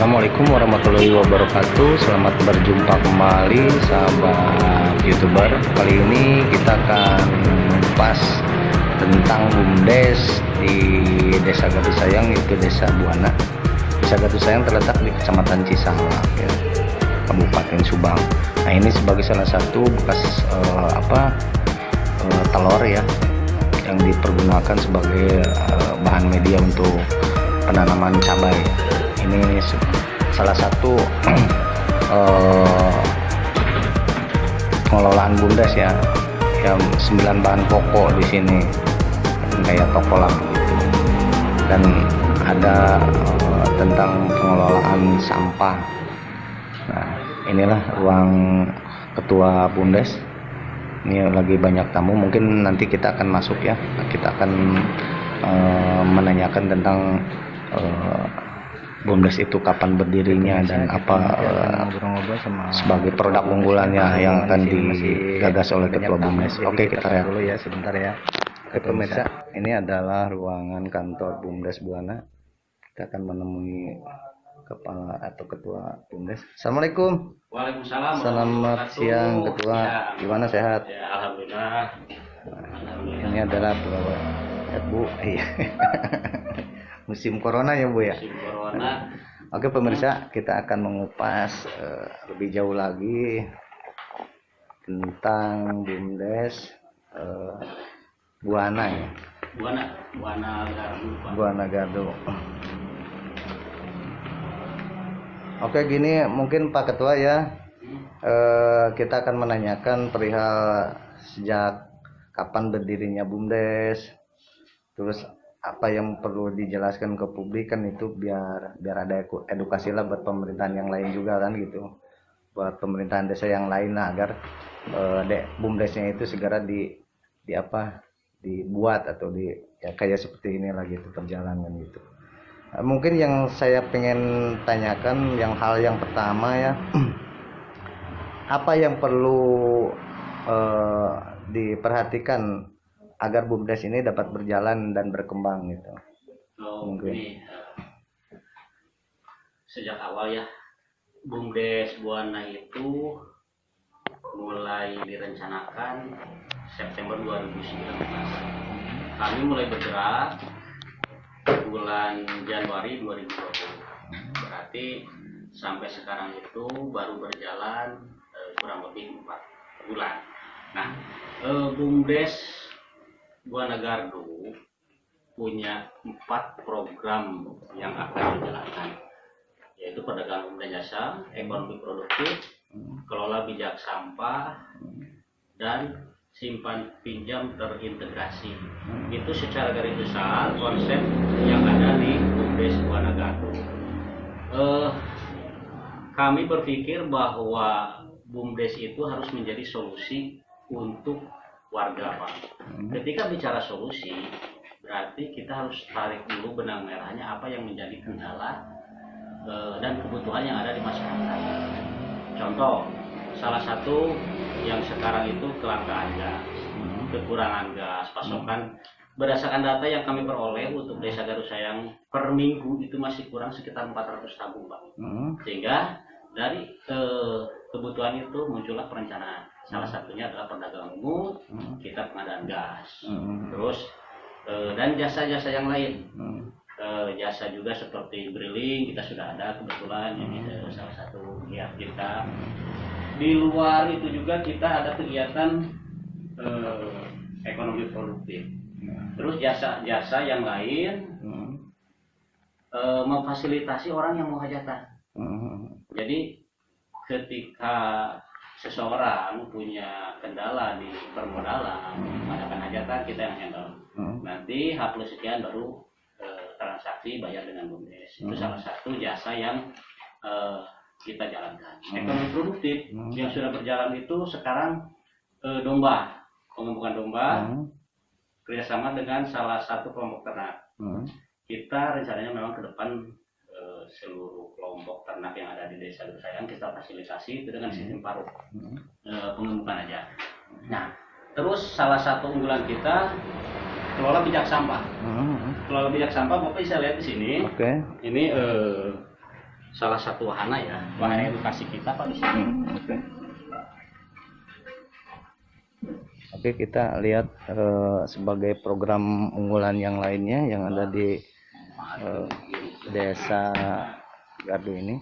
Assalamualaikum warahmatullahi wabarakatuh. Selamat berjumpa kembali sahabat YouTuber. Kali ini kita akan mengupas tentang BUMDes di Desa Gadusayang, yaitu Desa Buana. Desa Gadusayang terletak di Kecamatan Cisalak, ya, Kabupaten Subang. Nah, ini sebagai salah satu bekas telur ya, yang dipergunakan sebagai bahan media untuk penanaman cabai. Ini salah satu pengelolaan BUMDes ya, yang 9 bahan pokok di sini kayak toko lah begitu. Dan ada tentang pengelolaan sampah. Nah, inilah ruang ketua BUMDes. Ini lagi banyak tamu, mungkin nanti kita akan masuk ya. Kita akan menanyakan tentang BUMDes itu kapan berdirinya dan apa sebagai produk unggulannya yang akan digagas oleh ketua BUMDes. Oke, kita lihat dulu ya sebentar ya. Oke pemirsa, ini adalah ruangan kantor BUMDes Buana. Kita akan menemui kepala atau ketua BUMDes. Assalamualaikum. Waalaikumsalam. Selamat siang ketua. Ya. Gimana, sehat? Ya, alhamdulillah. Ini adalah Bu. Iya. Musim corona ya Bu ya. Musim corona. Oke pemirsa, kita akan mengupas lebih jauh lagi tentang BUMDes Buana ya. Buana Gardu. Oke, gini mungkin Pak Ketua ya, kita akan menanyakan perihal sejak kapan berdirinya BUMDes, terus apa yang perlu dijelaskan ke publik kan, itu biar ada edukasi lah buat pemerintahan yang lain juga kan gitu, buat pemerintahan desa yang lain lah, agar BUMDesnya itu segera dibuat atau ya kayak seperti ini lagi itu perjalanan gitu. Mungkin yang saya pengen tanyakan hal yang pertama ya, apa yang perlu diperhatikan agar BUMDes ini dapat berjalan dan berkembang gitu. Mungkin. Ini, sejak awal ya, BUMDes Buana itu mulai direncanakan September 2019. Kami mulai bergerak bulan Januari 2020. Berarti sampai sekarang itu baru berjalan kurang lebih 4 bulan. Nah, BUMDes Buana Gardu punya 4 program yang akan dijalankan, yaitu perdagangan umum dan jasa, ekonomi produktif, kelola bijak sampah, dan simpan pinjam terintegrasi. Itu secara garis besar konsep yang ada di BUMDes Buana Gardu. Kami berpikir bahwa BUMDes itu harus menjadi solusi untuk warga, Pak. Ketika bicara solusi, berarti kita harus tarik dulu benang merahnya apa yang menjadi kendala dan kebutuhan yang ada di masyarakat. Contoh, salah satu yang sekarang itu kelangkaan gas, kekurangan gas, pasokan. Berdasarkan data yang kami peroleh untuk Desa Gadusayang, per minggu itu masih kurang sekitar 400 tabung, Pak. Sehingga dari kebutuhan itu muncullah perencanaan. Salah satunya adalah perdagangan umum, kita pengadaan gas, terus dan jasa-jasa yang lain. Jasa juga seperti drilling kita sudah ada kebetulan, ini salah satu kegiatan kita. Di luar itu juga kita ada kegiatan ekonomi produktif. Terus jasa-jasa yang lain memfasilitasi orang yang mau hajatan. Jadi ketika seseorang punya kendala di permodalan, mengadakan hajatan, kita yang handle. Nanti H+ sekian baru transaksi bayar dengan BUMDes. Itu salah satu jasa yang kita jalankan. Ekonomi produktif yang sudah berjalan itu sekarang domba, pengembangan domba, kerjasama dengan salah satu kelompok ternak. Kita rencananya memang ke depan seluruh kelompok ternak yang ada di Desa Gadusayang kita fasilitasi itu dengan sistem paruh, pengembukan aja. Nah, terus salah satu unggulan kita kelola bijak sampah. Kelola bijak sampah, Bapak bisa lihat di sini. Oke. Ini salah satu wahana ya, wahana edukasi kita Pak di sini. Oke. Oke, kita lihat sebagai program unggulan yang lainnya yang ada di Desa Gardu ini,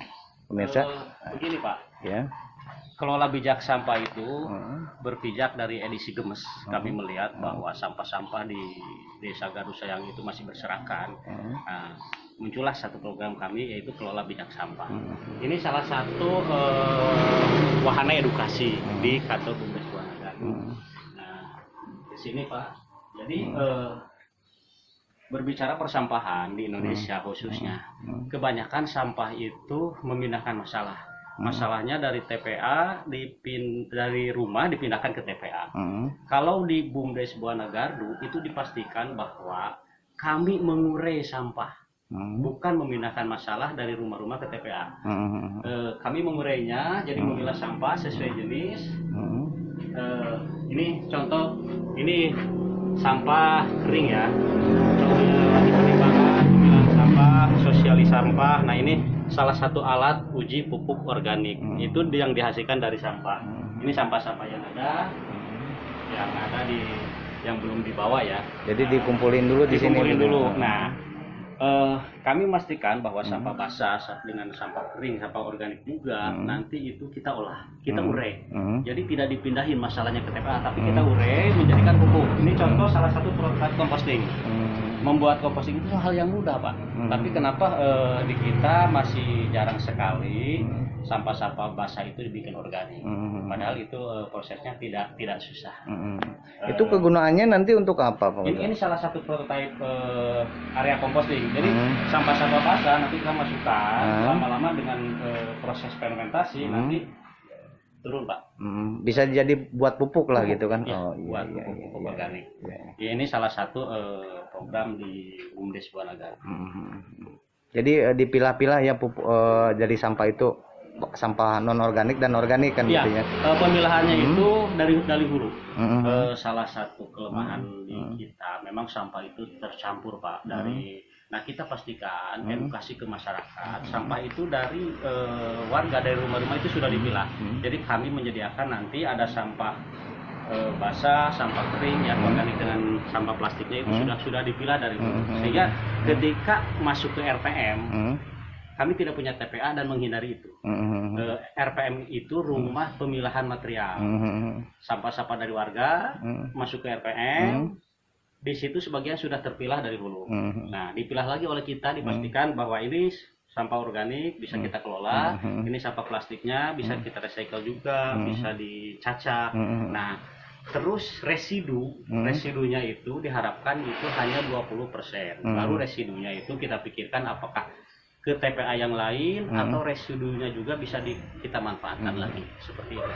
pemirsa. Begini Pak, Ya. kelola bijak sampah itu berpijak dari edisi Gemes. Kami melihat bahwa sampah-sampah di Desa Gardu Sayang itu masih berserakan. Nah, muncullah satu program kami yaitu kelola bijak sampah. Ini salah satu wahana edukasi di kantor Bumdes Buana Gardu. Nah, di sini Pak. Jadi berbicara persampahan di Indonesia khususnya, kebanyakan sampah itu memindahkan masalah. Masalahnya dari TPA dari rumah dipindahkan ke TPA. Kalau di Bumdes Buana Gardu itu dipastikan bahwa kami mengurai sampah, bukan memindahkan masalah dari rumah-rumah ke TPA. Kami mengurainya, jadi memilah sampah sesuai jenis. Ini contoh, ini sampah kering ya. Contohnya lagi penimbangan, pemilahan sampah, sosialis sampah. Nah ini salah satu alat uji pupuk organik. Itu yang dihasilkan dari sampah. Ini sampah-sampah yang ada yang belum dibawa ya. Jadi dikumpulin dulu di sini. Dikumpulin dulu. Nah, kami memastikan bahwa sampah basah dengan sampah kering, sampah organik juga nanti itu kita olah, kita urai. Jadi tidak dipindahin masalahnya ke TPA, tapi kita urai menjadikan pupuk. Ini contoh salah satu prototipe composting. Membuat composting itu hal yang mudah Pak. Tapi kenapa di kita masih jarang sekali sampah-sampah basah itu dibikin organik. Padahal itu prosesnya tidak susah. Itu kegunaannya nanti untuk apa Pak? Ini salah satu prototipe area composting. Jadi sampah-sampah basah nanti kita masukkan lama-lama dengan proses fermentasi nanti turun Pak. Bisa jadi buat pupuk lah gitu kan? Ya, buat pupuk organik. Ya, ini salah satu program di Bumdes Buana Gardu. Jadi dipilah-pilah ya pupuk, jadi sampah itu sampah non organik dan organik kan ya, gitu ya. Pemilahannya itu dari hulu. Salah satu kelemahan di kita memang sampah itu tercampur Pak nah kita pastikan edukasi ke masyarakat sampah itu dari warga dari rumah-rumah itu sudah dipilah. Jadi kami menyediakan nanti ada sampah basah, sampah kering yang organik dengan sampah plastiknya itu sudah dipilah dari hulu. Sehingga ketika masuk ke RPM kami tidak punya TPA dan menghindari itu. RPM itu rumah pemilahan material. Sampah-sampah dari warga masuk ke RPM. Di situ sebagian sudah terpilah dari hulu. Nah, dipilah lagi oleh kita, dipastikan bahwa ini sampah organik bisa kita kelola, ini sampah plastiknya bisa kita recycle juga, bisa dicacah. Nah, terus residunya itu diharapkan itu hanya 20%. Baru residunya itu kita pikirkan apakah ke TPA yang lain atau residunya juga bisa kita manfaatkan lagi seperti itu.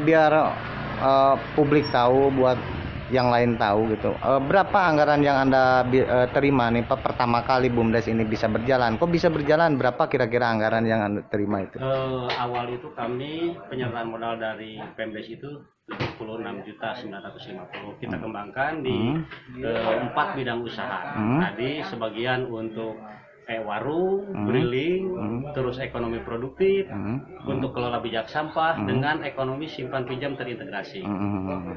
Biar publik tahu, buat yang lain tahu gitu. Berapa anggaran yang Anda terima nih Pak pertama kali Bumdes ini bisa berjalan? Kok bisa berjalan? Berapa kira-kira anggaran yang Anda terima itu? Awal itu kami penyerahan modal dari Pemdes itu 76.950. Kita kembangkan di 4 bidang usaha. Tadi sebagian untuk warung, briling, terus ekonomi produktif, untuk kelola bijak sampah dengan ekonomi simpan pinjam terintegrasi.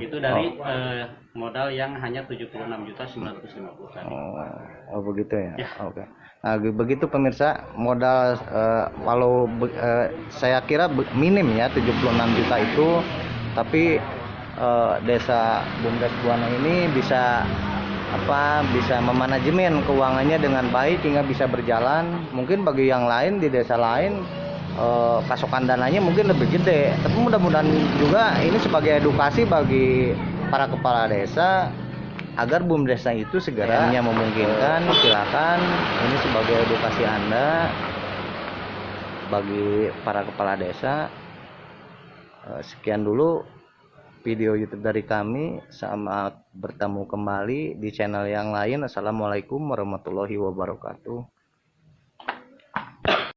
Itu dari modal yang hanya 76.950 tadi. Oh begitu ya. Oke. Nah, begitu pemirsa, modal walau saya kira minim ya 76 juta itu, tapi Desa Bumdes Buana ini bisa memanajemen keuangannya dengan baik hingga bisa berjalan. Mungkin bagi yang lain di desa lain pasokan dananya mungkin lebih gede, tapi mudah-mudahan juga ini sebagai edukasi bagi para kepala desa agar Bumdesnya itu segera memungkinkan. Silakan, ini sebagai edukasi Anda bagi para kepala desa. Sekian dulu video YouTube dari kami. Selamat bertemu kembali di channel yang lain. Assalamualaikum warahmatullahi wabarakatuh.